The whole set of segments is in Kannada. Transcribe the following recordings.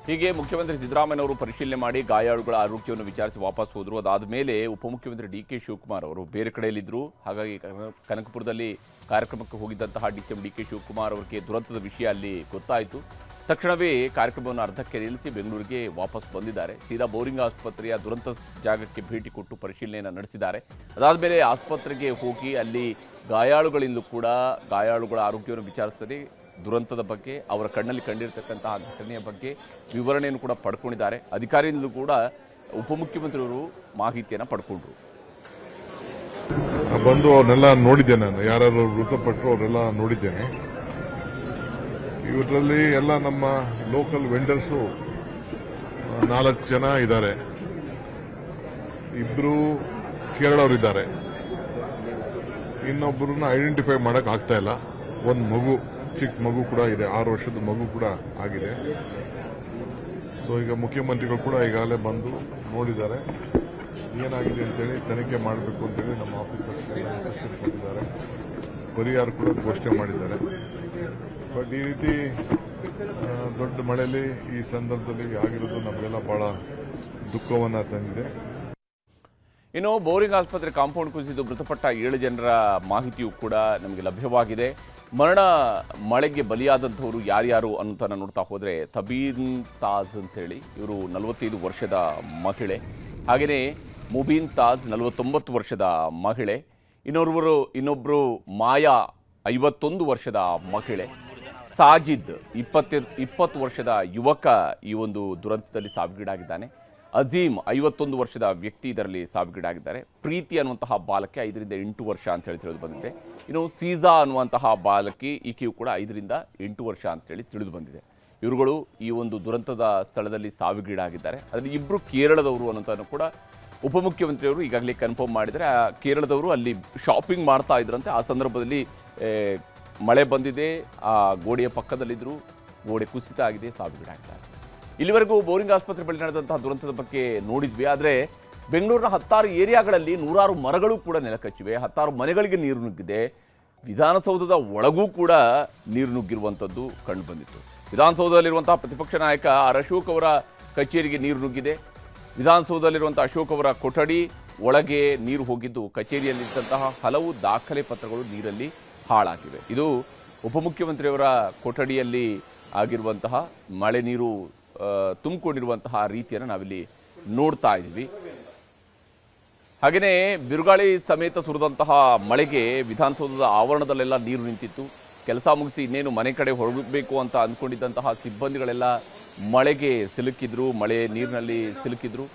ಹೀಗೆ ಮುಖ್ಯಮಂತ್ರಿ ಸಿದ್ದರಾಮಯ್ಯನವರು ಪರಿಶೀಲನೆ ಮಾಡಿ ಗಾಯಾಳುಗಳ ಆರೋಗ್ಯವನ್ನು ವಿಚಾರಿಸಿ ವಾಪಸ್ ಹೋದರು. ಅದಾದ ಮೇಲೆ ಉಪಮುಖ್ಯಮಂತ್ರಿ ಡಿ.ಕೆ. ಶಿವಕುಮಾರ್ ಅವರು ಬೇರೆ ಕಡೆಯಲ್ಲಿದ್ದರು. ಹಾಗಾಗಿ ಕನಕಪುರದಲ್ಲಿ ಕಾರ್ಯಕ್ರಮಕ್ಕೆ ಹೋಗಿದ್ದಂತಹ ಡಿ.ಸಿ.ಎಂ ಡಿ.ಕೆ. ಶಿವಕುಮಾರ್ ಅವರಿಗೆ ದುರಂತದ ವಿಷಯ ಅಲ್ಲಿ ಗೊತ್ತಾಯಿತು. ತಕ್ಷಣವೇ ಕಾರ್ಯಕ್ರಮವನ್ನು ಅರ್ಧಕ್ಕೆ ನಿಲ್ಲಿಸಿ ಬೆಂಗಳೂರಿಗೆ ವಾಪಸ್ ಬಂದಿದ್ದಾರೆ. ಸೀದಾ ಬೋರಿಂಗ್ ಆಸ್ಪತ್ರೆಯ ದುರಂತ ಜಾಗಕ್ಕೆ ಭೇಟಿ ಕೊಟ್ಟು ಪರಿಶೀಲನೆಯನ್ನು ನಡೆಸಿದ್ದಾರೆ. ಅದಾದ ಮೇಲೆ ಆಸ್ಪತ್ರೆಗೆ ಹೋಗಿ ಅಲ್ಲಿ ಗಾಯಾಳುಗಳಿಂದಲೂ ಕೂಡ ಗಾಯಾಳುಗಳ ಆರೋಗ್ಯವನ್ನು ವಿಚಾರಿಸ್ತಾರೆ. ದುರಂತದ ಬಗ್ಗೆ, ಅವರ ಕಣ್ಣಲ್ಲಿ ಕಂಡಿರತಕ್ಕಂತಹ ಘಟನೆಯ ಬಗ್ಗೆ ವಿವರಣೆಯನ್ನು ಕೂಡ ಪಡ್ಕೊಂಡಿದ್ದಾರೆ. ಅಧಿಕಾರಿಯಿಂದಲೂ ಕೂಡ ಉಪಮುಖ್ಯಮಂತ್ರಿಯವರು ಮಾಹಿತಿಯನ್ನು ಪಡ್ಕೊಂಡ್ರು. ಬಂದು ಅವನ್ನೆಲ್ಲ ನೋಡಿದ್ದೇನೆ. ನಾನು ಯಾರು ಮೃತಪಟ್ಟರು ಅವರೆಲ್ಲ ನೋಡಿದ್ದೇನೆ. ಇವರಲ್ಲಿ ಎಲ್ಲ ನಮ್ಮ ಲೋಕಲ್ ವೆಂಡರ್ಸು 4 ಜನ ಇದ್ದಾರೆ. 2 ಕೇರಳವರಿದ್ದಾರೆ. ಇನ್ನೊಬ್ಬರನ್ನ ಐಡೆಂಟಿಫೈ ಮಾಡಕ್ ಆಗ್ತಾ ಇಲ್ಲ. ಒಂದು ಮಗು, ಚಿಕ್ಕ ಮಗು ಕೂಡ ಇದೆ, 6 ವರ್ಷದ ಮಗು ಕೂಡ ಆಗಿದೆ. ಸೊ ಈಗ ಮುಖ್ಯಮಂತ್ರಿಗಳು ಕೂಡ ಈಗಾಗಲೇ ಬಂದು ನೋಡಿದ್ದಾರೆ. ಏನಾಗಿದೆ ಅಂತೇಳಿ ತನಿಖೆ ಮಾಡಬೇಕು ಅಂತೇಳಿ ನಮ್ಮ ಆಫೀಸರ್ಸ್ ಇನ್ಸ್ಟ್ರಕ್ಷನ್ ಕೊಟ್ಟಿದ್ದಾರೆ. ಪರಿಹಾರ ಕೂಡ ಘೋಷಣೆ ಮಾಡಿದ್ದಾರೆ. ಬಟ್ ಈ ರೀತಿ ದೊಡ್ಡ ಮಳೆಯಲ್ಲಿ ಈ ಸಂದರ್ಭದಲ್ಲಿ ಆಗಿರೋದು ನಮಗೆಲ್ಲ ಬಹಳ ದುಃಖವನ್ನು ತಂದಿದೆ. ಇನ್ನು ಬೋರಿಂಗ್ ಆಸ್ಪತ್ರೆ ಕಾಂಪೌಂಡ್ ಕುಸಿದು ಮೃತಪಟ್ಟ 7 ಜನರ ಮಾಹಿತಿಯೂ ಕೂಡ ನಮಗೆ ಲಭ್ಯವಾಗಿದೆ. ಮಳೆಗೆ ಬಲಿಯಾದಂಥವರು ಯಾರ್ಯಾರು ಅನ್ನೋದನ್ನು ನೋಡ್ತಾ ಹೋದರೆ ತಬೀನ್ ತಾಜ್ ಅಂತೇಳಿ ಇವರು 45 ವರ್ಷದ ಮಹಿಳೆ. ಹಾಗೆಯೇ ಮುಬೀನ್ ತಾಜ್ 49 ವರ್ಷದ ಮಹಿಳೆ. ಇನ್ನೊಬ್ಬರು ಮಾಯಾ 51 ವರ್ಷದ ಮಹಿಳೆ. ಸಾಜಿದ್ 20 ವರ್ಷದ ಯುವಕ ಈ ಒಂದು ದುರಂತದಲ್ಲಿ ಸಾವಿಗೀಡಾಗಿದ್ದಾನೆ. ಅಜೀಮ್ 51 ವರ್ಷದ ವ್ಯಕ್ತಿ ಇದರಲ್ಲಿ ಸಾವಿಗೀಡಾಗಿದ್ದಾರೆ. ಪ್ರೀತಿ ಅನ್ನುವಂತಹ ಬಾಲಕಿ 5 ರಿಂದ 8 ವರ್ಷ ಅಂತ ಹೇಳಿ ತಿಳಿದು ಬಂದಿದೆ. ಇನ್ನು ಸೀಜಾ ಅನ್ನುವಂತಹ ಬಾಲಕಿ, ಈಕೆಯು ಕೂಡ 5 ರಿಂದ 8 ವರ್ಷ ಅಂತೇಳಿ ತಿಳಿದು ಬಂದಿದೆ. ಇವರುಗಳು ಈ ಒಂದು ದುರಂತದ ಸ್ಥಳದಲ್ಲಿ ಸಾವಿಗೀಡಾಗಿದ್ದಾರೆ. ಅದರಲ್ಲಿ 2 ಕೇರಳದವರು ಅನ್ನೋದನ್ನು ಕೂಡ ಉಪಮುಖ್ಯಮಂತ್ರಿಯವರು ಈಗಾಗಲೇ ಕನ್ಫರ್ಮ್ ಮಾಡಿದರೆ. ಆ ಕೇರಳದವರು ಅಲ್ಲಿ ಶಾಪಿಂಗ್ ಮಾಡ್ತಾ ಇದ್ರಂತೆ. ಆ ಸಂದರ್ಭದಲ್ಲಿ ಮಳೆ ಬಂದಿದೆ, ಆ ಗೋಡೆಯ ಪಕ್ಕದಲ್ಲಿದ್ದರು, ಗೋಡೆ ಕುಸಿತ ಆಗಿದೆ, ಸಾವಿಗೀಡಾಗಿದ್ದಾರೆ. ಇಲ್ಲಿವರೆಗೂ ಬೋರಿಂಗ್ ಆಸ್ಪತ್ರೆ ಬಳಿ ನಡೆದಂತಹ ದುರಂತದ ಬಗ್ಗೆ ನೋಡಿದ್ವಿ. ಆದರೆ ಬೆಂಗಳೂರಿನ 10 ಏರಿಯಾಗಳಲ್ಲಿ 100 ಮರಗಳು ಕೂಡ ನೆಲಕಚ್ಚಿವೆ. 10 ಮನೆಗಳಿಗೆ ನೀರು ನುಗ್ಗಿದೆ. ವಿಧಾನಸೌಧದ ಒಳಗೂ ಕೂಡ ನೀರು ನುಗ್ಗಿರುವಂಥದ್ದು ಕಂಡುಬಂದಿತ್ತು. ವಿಧಾನಸೌಧದಲ್ಲಿರುವಂತಹ ಪ್ರತಿಪಕ್ಷ ನಾಯಕ ಅಶೋಕ್ ಅವರ ಕಚೇರಿಗೆ ನೀರು ನುಗ್ಗಿದೆ. ವಿಧಾನಸೌಧದಲ್ಲಿರುವಂಥ ಅಶೋಕ್ ಅವರ ಕೊಠಡಿ ಒಳಗೆ ನೀರು ಹೋಗಿದ್ದು ಕಚೇರಿಯಲ್ಲಿದ್ದಂತಹ ಹಲವು ದಾಖಲೆ ಪತ್ರಗಳು ನೀರಲ್ಲಿ ಹಾಳಾಗಿವೆ. ಇದು ಉಪಮುಖ್ಯಮಂತ್ರಿಯವರ ಕೊಠಡಿಯಲ್ಲಿ ಆಗಿರುವಂತಹ ಮಳೆ ನೀರು ತುಂಬಿಕೊಂಡಿರುವಂತಹ ರೀತಿಯನ್ನು ನಾವಿಲ್ಲಿ ನೋಡ್ತಾ ಇದ್ದೀವಿ. ಹಾಗೆಯೇ ಬಿರುಗಾಳಿ ಸಮೇತ ಸುರಿದಂತಹ ಮಳೆಗೆ ವಿಧಾನಸೌಧದ ಆವರಣದಲ್ಲೆಲ್ಲ ನೀರು ನಿಂತಿತ್ತು. ಕೆಲಸ ಮುಗಿಸಿ ಇನ್ನೇನು ಮನೆ ಕಡೆ ಹೊರಡಬೇಕು ಅಂತ ಅಂದ್ಕೊಂಡಿದ್ದಂತಹ ಸಿಬ್ಬಂದಿಗಳೆಲ್ಲ ಮಳೆಗೆ ಸಿಲುಕಿದ್ರು, ಮಳೆ ನೀರಿನಲ್ಲಿ ಸಿಲುಕಿದ್ರು.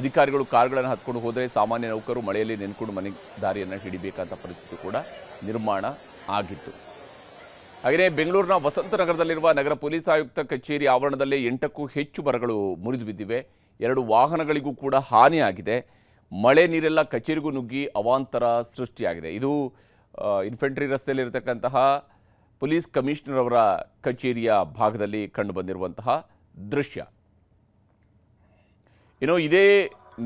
ಅಧಿಕಾರಿಗಳು ಕಾರ್ಗಳನ್ನು ಹತ್ಕೊಂಡು ಹೋದರೆ ಸಾಮಾನ್ಯ ನೌಕರು ಮಳೆಯಲ್ಲಿ ನೆನ್ಕೊಂಡು ಮನೆ ದಾರಿಯನ್ನು ಹಿಡಿಬೇಕಂತ ಪರಿಸ್ಥಿತಿ ಕೂಡ ನಿರ್ಮಾಣ ಆಗಿತ್ತು. ಹಾಗೆಯೇ ಬೆಂಗಳೂರಿನ ವಸಂತನಗರದಲ್ಲಿರುವ ನಗರ ಪೊಲೀಸ್ ಆಯುಕ್ತ ಕಚೇರಿ ಆವರಣದಲ್ಲೇ 8ಕ್ಕೂ ಹೆಚ್ಚು ಮರಗಳು ಮುರಿದು ಬಿದ್ದಿವೆ. 2 ವಾಹನಗಳಿಗೂ ಕೂಡ ಹಾನಿಯಾಗಿದೆ. ಮಳೆ ನೀರೆಲ್ಲ ಕಚೇರಿಗೂ ನುಗ್ಗಿ ಅವಾಂತರ ಸೃಷ್ಟಿಯಾಗಿದೆ. ಇದು ಇನ್ಫೆಂಟ್ರಿ ರಸ್ತೆಯಲ್ಲಿರತಕ್ಕಂತಹ ಪೊಲೀಸ್ ಕಮಿಷನರ್ ಅವರ ಕಚೇರಿಯ ಭಾಗದಲ್ಲಿ ಕಂಡುಬಂದಿರುವಂತಹ ದೃಶ್ಯ. ಇನ್ನು ಇದೇ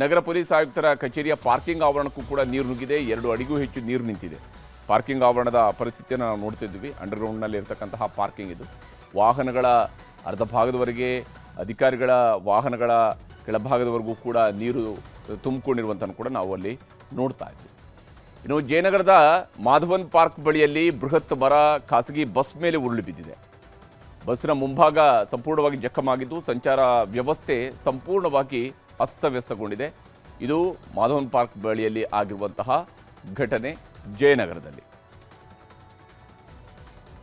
ನಗರ ಪೊಲೀಸ್ ಆಯುಕ್ತರ ಕಚೇರಿಯ ಪಾರ್ಕಿಂಗ್ ಆವರಣಕ್ಕೂ ಕೂಡ ನೀರು ನುಗ್ಗಿದೆ. 2 ಅಡಿಗೂ ಹೆಚ್ಚು ನೀರು ನಿಂತಿದೆ. ಪಾರ್ಕಿಂಗ್ ಆವರಣದ ಪರಿಸ್ಥಿತಿಯನ್ನು ನಾವು ನೋಡ್ತಿದ್ವಿ. ಅಂಡರ್ಗ್ರೌಂಡ್ನಲ್ಲಿ ಇರತಕ್ಕಂತಹ ಪಾರ್ಕಿಂಗ್ ಇದು. ವಾಹನಗಳ ಅರ್ಧ ಭಾಗದವರೆಗೆ, ಅಧಿಕಾರಿಗಳ ವಾಹನಗಳ ಕೆಳಭಾಗದವರೆಗೂ ಕೂಡ ನೀರು ತುಂಬಿಕೊಂಡಿರುವಂಥನ್ನು ಕೂಡ ನಾವು ಅಲ್ಲಿ ನೋಡ್ತಾ ಇದ್ವಿ. ಇನ್ನು ಜಯನಗರದ ಮಾಧವನ್ ಪಾರ್ಕ್ ಬಳಿಯಲ್ಲಿ ಬೃಹತ್ ಮರ ಖಾಸಗಿ ಬಸ್ ಮೇಲೆ ಉರುಳಿ ಬಿದ್ದಿದೆ. ಬಸ್ಸಿನ ಮುಂಭಾಗ ಸಂಪೂರ್ಣವಾಗಿ ಜಖಮಾಗಿದ್ದು ಸಂಚಾರ ವ್ಯವಸ್ಥೆ ಸಂಪೂರ್ಣವಾಗಿ ಅಸ್ತವ್ಯಸ್ತಗೊಂಡಿದೆ. ಇದು ಮಾಧವನ್ ಪಾರ್ಕ್ ಬಳಿಯಲ್ಲಿ ಆಗಿರುವಂತಹ ಘಟನೆ ಜಯನಗರದಲ್ಲಿ.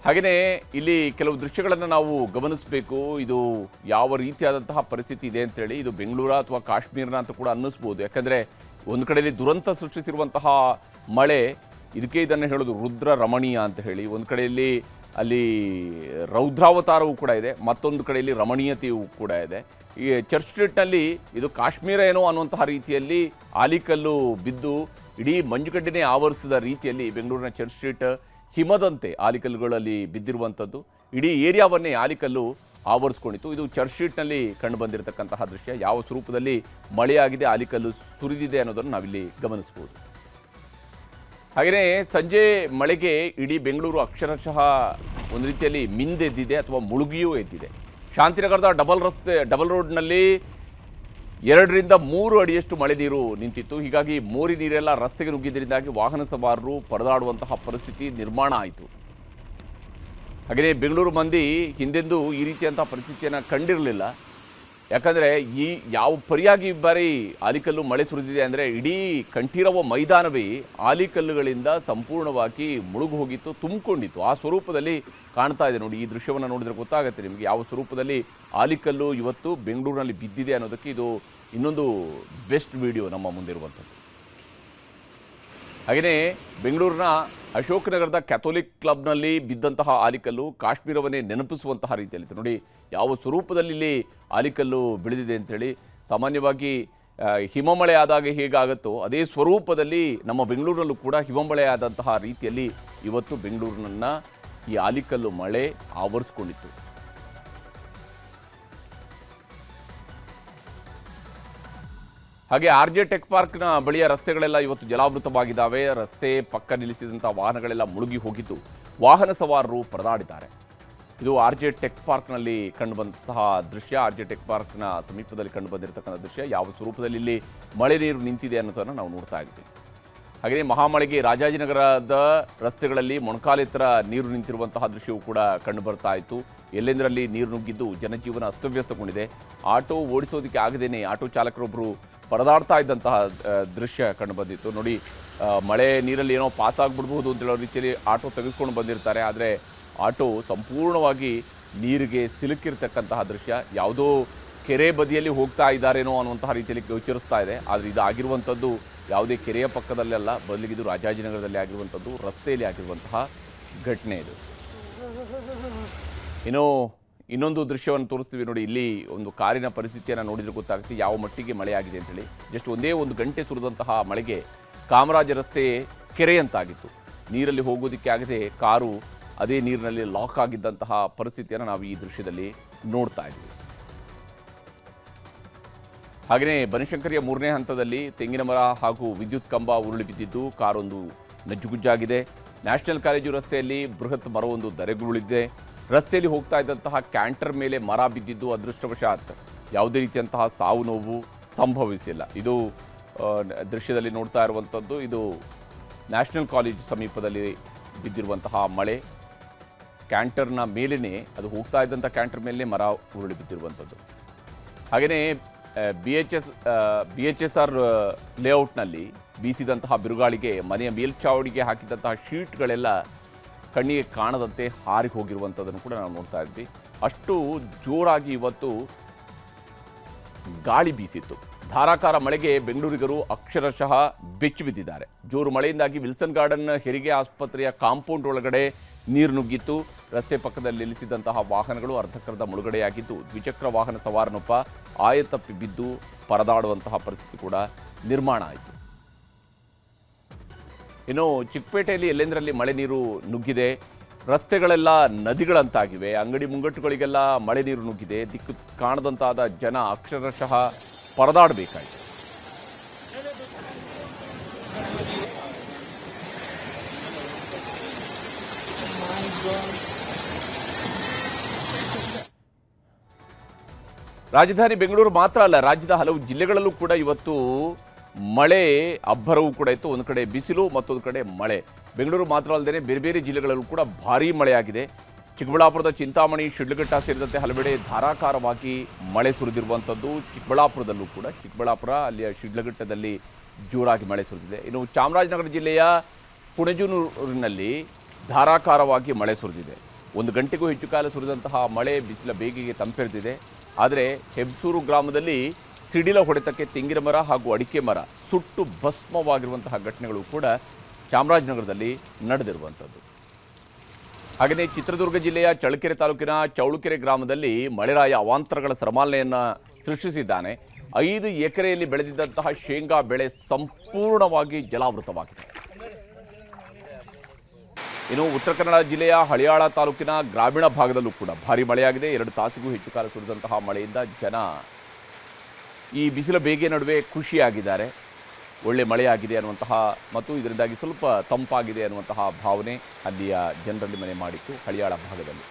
ಹಾಗೆಯೇ ಇಲ್ಲಿ ಕೆಲವು ದೃಶ್ಯಗಳನ್ನು ನಾವು ಗಮನಿಸಬೇಕು. ಇದು ಯಾವ ರೀತಿಯಾದಂತಹ ಪರಿಸ್ಥಿತಿ ಇದೆ ಅಂತೇಳಿ. ಇದು ಬೆಂಗಳೂರ ಅಥವಾ ಕಾಶ್ಮೀರನ ಅಂತ ಕೂಡ ಅನ್ನಿಸ್ಬೋದು. ಯಾಕಂದರೆ ಒಂದು ಕಡೆಯಲ್ಲಿ ದುರಂತ ಸೃಷ್ಟಿಸಿರುವಂತಹ ಮಳೆ, ಇದಕ್ಕೆ ಇದನ್ನು ಹೇಳೋದು ರುದ್ರ ರಮಣೀಯ ಅಂತ ಹೇಳಿ. ಒಂದು ಕಡೆಯಲ್ಲಿ ಅಲ್ಲಿ ರೌದ್ರಾವತಾರವೂ ಕೂಡ ಇದೆ, ಮತ್ತೊಂದು ಕಡೆಯಲ್ಲಿ ರಮಣೀಯತೆಯೂ ಕೂಡ ಇದೆ. ಈ ಚರ್ಚ್ ಸ್ಟ್ರೀಟ್ನಲ್ಲಿ ಇದು ಕಾಶ್ಮೀರ ಏನೋ ಅನ್ನುವಂತಹ ರೀತಿಯಲ್ಲಿ ಆಲಿಕಲ್ಲು ಬಿದ್ದು ಇಡೀ ಮಂಜುಗಡ್ಡೆನೇ ಆವರಿಸಿದ ರೀತಿಯಲ್ಲಿ ಬೆಂಗಳೂರಿನ ಚರ್ಚ್ ಸ್ಟ್ರೀಟ್ ಹಿಮದಂತೆ ಆಲಿಕಲ್ಲುಗಳಲ್ಲಿ ಬಿದ್ದಿರುವಂಥದ್ದು. ಇಡೀ ಏರಿಯಾವನ್ನೇ ಆಲಿಕಲ್ಲು ಆವರಿಸ್ಕೊಂಡಿತ್ತು. ಇದು ಚರ್ಚ್ ಸ್ಟ್ರೀಟ್ನಲ್ಲಿ ಕಂಡು ಬಂದಿರತಕ್ಕಂತಹ ದೃಶ್ಯ. ಯಾವ ಸ್ವರೂಪದಲ್ಲಿ ಮಳೆಯಾಗಿದೆ, ಆಲಿಕಲ್ಲು ಸುರಿದಿದೆ ಅನ್ನೋದನ್ನು ನಾವಿಲ್ಲಿ ಗಮನಿಸಬಹುದು. ಹಾಗೆಯೇ ಸಂಜೆ ಮಳೆಗೆ ಇಡೀ ಬೆಂಗಳೂರು ಅಕ್ಷರಶಃ ಒಂದು ರೀತಿಯಲ್ಲಿ ಮಿಂದೆದ್ದಿದೆ ಅಥವಾ ಮುಳುಗಿಯೂ ಎದ್ದಿದೆ. ಶಾಂತಿನಗರದ ಡಬಲ್ ರೋಡ್ನಲ್ಲಿ 2ರಿಂದ 3 ಅಡಿಯಷ್ಟು ಮಳೆ ನೀರು ನಿಂತಿತ್ತು. ಹೀಗಾಗಿ ಮೋರಿ ನೀರೆಲ್ಲ ರಸ್ತೆಗೆ ನುಗ್ಗಿದ್ದರಿಂದಾಗಿ ವಾಹನ ಸವಾರರು ಪರದಾಡುವಂತಹ ಪರಿಸ್ಥಿತಿ ನಿರ್ಮಾಣ ಆಯಿತು. ಹಾಗೆಯೇ ಬೆಂಗಳೂರು ಮಂದಿ ಹಿಂದೆಂದೂ ಈ ರೀತಿಯಂಥ ಪರಿಸ್ಥಿತಿಯನ್ನು ಕಂಡಿರಲಿಲ್ಲ. ಯಾಕಂದರೆ ಯಾವ ಪರಿಯಾಗಿ ಬಾರಿ ಆಲಿಕಲ್ಲು ಮಳೆ ಸುರಿದಿದೆ ಅಂದರೆ ಇಡೀ ಕಂಠೀರವ ಮೈದಾನವೇ ಆಲಿಕಲ್ಲುಗಳಿಂದ ಸಂಪೂರ್ಣವಾಗಿ ಮುಳುಗು ಹೋಗಿತ್ತು, ತುಂಬಿಕೊಂಡಿತ್ತು. ಆ ಸ್ವರೂಪದಲ್ಲಿ ಕಾಣ್ತಾ ಇದೆ ನೋಡಿ. ಈ ದೃಶ್ಯವನ್ನು ನೋಡಿದರೆ ಗೊತ್ತಾಗುತ್ತೆ ನಿಮಗೆ ಯಾವ ಸ್ವರೂಪದಲ್ಲಿ ಆಲಿಕಲ್ಲು ಇವತ್ತು ಬೆಂಗಳೂರಿನಲ್ಲಿ ಬಿದ್ದಿದೆ ಅನ್ನೋದಕ್ಕೆ ಇದು ಇನ್ನೊಂದು ಬೆಸ್ಟ್ ವಿಡಿಯೋ ನಮ್ಮ ಮುಂದಿರುವಂಥದ್ದು. ಹಾಗೆಯೇ ಬೆಂಗಳೂರಿನ ಅಶೋಕನಗರದ ಕ್ಯಾಥೋಲಿಕ್ ಕ್ಲಬ್ನಲ್ಲಿ ಬಿದ್ದಂತಹ ಆಲಿಕಲ್ಲು ಕಾಶ್ಮೀರವನ್ನೇ ನೆನಪಿಸುವಂತಹ ರೀತಿಯಲ್ಲಿತ್ತು ನೋಡಿ. ಯಾವ ಸ್ವರೂಪದಲ್ಲಿ ಇಲ್ಲಿ ಆಲಿಕಲ್ಲು ಬೆಳೆದಿದೆ ಅಂಥೇಳಿ. ಸಾಮಾನ್ಯವಾಗಿ ಹಿಮಮಳೆ ಆದಾಗ ಹೇಗಾಗುತ್ತೋ ಅದೇ ಸ್ವರೂಪದಲ್ಲಿ ನಮ್ಮ ಬೆಂಗಳೂರಿನಲ್ಲೂ ಕೂಡ ಹಿಮಮಳೆ ಆದಂತಹ ರೀತಿಯಲ್ಲಿ ಇವತ್ತು ಬೆಂಗಳೂರಿನನ್ನು ಈ ಆಲಿಕಲ್ಲು ಮಳೆ ಆವರಿಸ್ಕೊಂಡಿತ್ತು. ಹಾಗೆ RJ ಟೆಕ್ ಪಾರ್ಕ್ನ ಬಳಿಯ ರಸ್ತೆಗಳೆಲ್ಲ ಇವತ್ತು ಜಲಾವೃತವಾಗಿದ್ದಾವೆ. ರಸ್ತೆ ಪಕ್ಕ ನಿಲ್ಲಿಸಿದಂಥ ವಾಹನಗಳೆಲ್ಲ ಮುಳುಗಿ ಹೋಗಿದ್ದು ವಾಹನ ಸವಾರರು ಪರದಾಡಿದ್ದಾರೆ. ಇದು RJ ಟೆಕ್ ಪಾರ್ಕ್ನಲ್ಲಿ ಕಂಡುಬಂತಹ ದೃಶ್ಯ. RJ ಟೆಕ್ ಪಾರ್ಕ್ನ ಸಮೀಪದಲ್ಲಿ ಕಂಡುಬಂದಿರತಕ್ಕಂಥ ದೃಶ್ಯ. ಯಾವ ಸ್ವರೂಪದಲ್ಲಿ ಇಲ್ಲಿ ಮಳೆ ನೀರು ನಿಂತಿದೆ ಅನ್ನೋದನ್ನು ನಾವು ನೋಡ್ತಾ ಇದ್ದೀವಿ. ಹಾಗೆಯೇ ಮಹಾಮಳೆಗೆ ರಾಜಾಜಿನಗರದ ರಸ್ತೆಗಳಲ್ಲಿ ಮೊಣಕಾಲೆತ್ತರ ನೀರು ನಿಂತಿರುವಂತಹ ದೃಶ್ಯವೂ ಕೂಡ ಕಂಡುಬರ್ತಾ ಇತ್ತು. ಎಲ್ಲೆಂದರಲ್ಲಿ ನೀರು ನುಗ್ಗಿದ್ದು ಜನಜೀವನ ಅಸ್ತವ್ಯಸ್ತಗೊಂಡಿದೆ. ಆಟೋ ಓಡಿಸೋದಕ್ಕೆ ಆಗದೇನೆ ಆಟೋ ಚಾಲಕರೊಬ್ಬರು ಪರದಾಡ್ತಾ ಇದ್ದಂತಹ ದೃಶ್ಯ ಕಂಡುಬಂದಿತ್ತು ನೋಡಿ. ಮಳೆ ನೀರಲ್ಲಿ ಏನೋ ಪಾಸ್ ಆಗಿಬಿಡ್ಬೋದು ಅಂತ ಹೇಳೋ ರೀತಿಯಲ್ಲಿ ಆಟೋ ತೆಗೆದುಕೊಂಡು ಬಂದಿರ್ತಾರೆ. ಆದರೆ ಆಟೋ ಸಂಪೂರ್ಣವಾಗಿ ನೀರಿಗೆ ಸಿಲುಕಿರ್ತಕ್ಕಂತಹ ದೃಶ್ಯ. ಯಾವುದೋ ಕೆರೆ ಬದಿಯಲ್ಲಿ ಹೋಗ್ತಾ ಇದ್ದಾರೇನೋ ಅನ್ನುವಂತಹ ರೀತಿಯಲ್ಲಿ ಗೋಚರಿಸ್ತಾ ಇದೆ. ಆದರೆ ಇದು ಆಗಿರುವಂಥದ್ದು ಯಾವುದೇ ಕೆರೆಯ ಪಕ್ಕದಲ್ಲೆಲ್ಲ, ಬದಲಿಗೆ ಇದು ರಾಜಾಜಿನಗರದಲ್ಲಿ ಆಗಿರುವಂಥದ್ದು, ರಸ್ತೆಯಲ್ಲಿ ಆಗಿರುವಂತಹ ಘಟನೆ ಇದು. ಇನ್ನು ಇನ್ನೊಂದು ದೃಶ್ಯವನ್ನು ತೋರಿಸ್ತೀವಿ ನೋಡಿ. ಇಲ್ಲಿ ಒಂದು ಕಾರಿನ ಪರಿಸ್ಥಿತಿಯನ್ನು ನೋಡಿದರೆ ಗೊತ್ತಾಗುತ್ತೆ ಯಾವ ಮಟ್ಟಿಗೆ ಮಳೆ ಆಗಿದೆ ಅಂತೇಳಿ. ಜಸ್ಟ್ ಒಂದೇ 1 ಗಂಟೆ ಸುರಿದಂತಹ ಮಳೆಗೆ ಕಾಮರಾಜ ರಸ್ತೆ ಕೆರೆಯಂತಾಗಿತ್ತು. ನೀರಲ್ಲಿ ಹೋಗೋದಕ್ಕೆ ಆಗದೆ ಕಾರು ಅದೇ ನೀರಿನಲ್ಲಿ ಲಾಕ್ ಆಗಿದ್ದಂತಹ ಪರಿಸ್ಥಿತಿಯನ್ನು ನಾವು ಈ ದೃಶ್ಯದಲ್ಲಿ ನೋಡ್ತಾ ಇದ್ದೀವಿ. ಹಾಗೆಯೇ ಬನಶಂಕರಿಯ 3ನೇ ಹಂತದಲ್ಲಿ ತೆಂಗಿನ ಮರ ಹಾಗೂ ವಿದ್ಯುತ್ ಕಂಬ ಉರುಳಿ ಬಿದ್ದಿದ್ದು ಕಾರೊಂದು ನಜ್ಜುಗುಜ್ಜಾಗಿದೆ. ನ್ಯಾಷನಲ್ ಕಾಲೇಜು ರಸ್ತೆಯಲ್ಲಿ ಬೃಹತ್ ಮರವೊಂದು ಧರೆಗುರುಳಿದೆ. ರಸ್ತೆಯಲ್ಲಿ ಹೋಗ್ತಾ ಇದ್ದಂತಹ ಕ್ಯಾಂಟರ್ ಮೇಲೆ ಮರ ಬಿದ್ದಿದ್ದು ಅದೃಷ್ಟವಶಾತ್ ಯಾವುದೇ ರೀತಿಯಂತಹ ಸಾವು ನೋವು ಸಂಭವಿಸಿಲ್ಲ. ಇದು ದೃಶ್ಯದಲ್ಲಿ ನೋಡ್ತಾ ಇರುವಂಥದ್ದು. ಇದು ನ್ಯಾಷನಲ್ ಕಾಲೇಜ್ ಸಮೀಪದಲ್ಲಿ ಬಿದ್ದಿರುವಂತಹ ಮಳೆ. ಕ್ಯಾಂಟರ್ನ ಮೇಲೇ ಅದು ಹೋಗ್ತಾ ಇದ್ದಂಥ ಕ್ಯಾಂಟರ್ ಮೇಲೆ ಮರ ಉರುಳಿ ಬಿದ್ದಿರುವಂಥದ್ದು. ಹಾಗೆಯೇ BHSR ಲೇಔಟ್ನಲ್ಲಿ ಬೀಸಿದಂತಹ ಬಿರುಗಾಳಿಗೆ ಮನೆಯ ಮೇಲ್ಚಾವಡಿಗೆ ಹಾಕಿದಂತಹ ಶೀಟ್ಗಳೆಲ್ಲ ಕಣ್ಣಿಗೆ ಕಾಣದಂತೆ ಹಾರಿ ಹೋಗಿರುವಂಥದ್ದನ್ನು ಕೂಡ ನಾವು ನೋಡ್ತಾ ಇದ್ವಿ. ಅಷ್ಟು ಜೋರಾಗಿ ಇವತ್ತು ಗಾಳಿ ಬೀಸಿತ್ತು. ಧಾರಾಕಾರ ಮಳೆಗೆ ಬೆಂಗಳೂರಿಗರು ಅಕ್ಷರಶಃ ಬೆಚ್ಚಿ ಬಿದ್ದಿದ್ದಾರೆ. ಜೋರು ಮಳೆಯಿಂದಾಗಿ ವಿಲ್ಸನ್ ಗಾರ್ಡನ್ ಹೆರಿಗೆ ಆಸ್ಪತ್ರೆಯ ಕಾಂಪೌಂಡ್ ಒಳಗಡೆ ನೀರು ನುಗ್ಗಿತ್ತು. ರಸ್ತೆ ಪಕ್ಕದಲ್ಲಿ ನಿಲ್ಲಿಸಿದಂತಹ ವಾಹನಗಳು ಅರ್ಧಕ್ಕರ್ಧ ಮುಳುಗಡೆಯಾಗಿದ್ದು ದ್ವಿಚಕ್ರ ವಾಹನ ಸವಾರನೊಬ್ಬ ಆಯತಪ್ಪಿ ಬಿದ್ದು ಪರದಾಡುವಂತಹ ಪರಿಸ್ಥಿತಿ ಕೂಡ ನಿರ್ಮಾಣ ಆಯಿತು. ಇನ್ನು ಚಿಕ್ಕಪೇಟೆಯಲ್ಲಿ ಎಲ್ಲೆಂದರಲ್ಲಿ ಮಳೆ ನೀರು ನುಗ್ಗಿದೆ. ರಸ್ತೆಗಳೆಲ್ಲ ನದಿಗಳಂತಾಗಿವೆ. ಅಂಗಡಿ ಮುಂಗಟ್ಟುಗಳಿಗೆಲ್ಲ ಮಳೆ ನೀರು ನುಗ್ಗಿದೆ. ದಿಕ್ಕು ಕಾಣದಂತಾದ ಜನ ಅಕ್ಷರಶಃ ಪರದಾಡಬೇಕಾಯಿತು. ರಾಜಧಾನಿ ಬೆಂಗಳೂರು ಮಾತ್ರ ಅಲ್ಲ, ರಾಜ್ಯದ ಹಲವು ಜಿಲ್ಲೆಗಳಲ್ಲೂ ಕೂಡ ಇವತ್ತು ಮಳೆ ಅಬ್ಬರವೂ ಕೂಡ ಇತ್ತು. ಒಂದು ಕಡೆ ಬಿಸಿಲು, ಮತ್ತೊಂದು ಕಡೆ ಮಳೆ. ಬೆಂಗಳೂರು ಮಾತ್ರ ಅಲ್ಲದೆ ಬೇರೆ ಬೇರೆ ಜಿಲ್ಲೆಗಳಲ್ಲೂ ಕೂಡ ಭಾರೀ ಮಳೆಯಾಗಿದೆ. ಚಿಕ್ಕಬಳ್ಳಾಪುರದ ಚಿಂತಾಮಣಿ, ಶಿಡ್ಲಘಟ್ಟ ಸೇರಿದಂತೆ ಹಲವೆಡೆ ಧಾರಾಕಾರವಾಗಿ ಮಳೆ ಸುರಿದಿರುವಂಥದ್ದು. ಚಿಕ್ಕಬಳ್ಳಾಪುರದಲ್ಲೂ ಕೂಡ, ಚಿಕ್ಕಬಳ್ಳಾಪುರ ಅಲ್ಲಿಯ ಶಿಡ್ಲಘಟ್ಟದಲ್ಲಿ ಜೋರಾಗಿ ಮಳೆ ಸುರಿದಿದೆ. ಇನ್ನು ಚಾಮರಾಜನಗರ ಜಿಲ್ಲೆಯ ಕುಣಜೂರಿನಲ್ಲಿ ಧಾರಾಕಾರವಾಗಿ ಮಳೆ ಸುರಿದಿದೆ. 1 ಗಂಟೆಗೂ ಹೆಚ್ಚು ಕಾಲ ಸುರಿದಂತಹ ಮಳೆ ಬಿಸಿಲ ಬೇಗೆಗೆ ತಂಪೆರೆದಿದೆ. ಆದರೆ ಹೆಬ್ಸೂರು ಗ್ರಾಮದಲ್ಲಿ ಸಿಡಿಲ ಹೊಡೆತಕ್ಕೆ ತೆಂಗಿನ ಮರ ಹಾಗೂ ಅಡಿಕೆ ಮರ ಸುಟ್ಟು ಭಸ್ಮವಾಗಿರುವಂತಹ ಘಟನೆಗಳು ಕೂಡ ಚಾಮರಾಜನಗರದಲ್ಲಿ ನಡೆದಿರುವಂಥದ್ದು. ಹಾಗೆಯೇ ಚಿತ್ರದುರ್ಗ ಜಿಲ್ಲೆಯ ಚಳ್ಳಕೆರೆ ತಾಲೂಕಿನ ಚೌಳುಕೆರೆ ಗ್ರಾಮದಲ್ಲಿ ಮಳೆರಾಯ ಅವಾಂತರಗಳ ಸರಮಾಲೆಯನ್ನು ಸೃಷ್ಟಿಸಿದ್ದಾನೆ. 5 ಎಕರೆಯಲ್ಲಿ ಬೆಳೆದಿದ್ದಂತಹ ಶೇಂಗಾ ಬೆಳೆ ಸಂಪೂರ್ಣವಾಗಿ ಜಲಾವೃತವಾಗಿದೆ. ಇನ್ನು ಉತ್ತರ ಕನ್ನಡ ಜಿಲ್ಲೆಯ ಹಳಿಯಾಳ ತಾಲೂಕಿನ ಗ್ರಾಮೀಣ ಭಾಗದಲ್ಲೂ ಕೂಡ ಭಾರೀ ಮಳೆಯಾಗಿದೆ. 2 ತಾಸಿಗೂ ಹೆಚ್ಚು ಕಾಲ ಸುರಿದಂತಹ ಮಳೆಯಿಂದ ಜನ ಈ ಬಿಸಿಲ ಬೇಗೆ ನಡುವೆ ಖುಷಿಯಾಗಿದ್ದಾರೆ. ಒಳ್ಳೆ ಮಳೆಯಾಗಿದೆ ಅನ್ನುವಂತಹ ಮತ್ತು ಇದರಿಂದಾಗಿ ಸ್ವಲ್ಪ ತಂಪಾಗಿದೆ ಅನ್ನುವಂತಹ ಭಾವನೆ ಅಲ್ಲಿಯ ಜನರಲ್ಲಿ ಮನೆ ಮಾಡಿತ್ತು ಹಳಿಯಾಳ ಭಾಗದಲ್ಲಿ.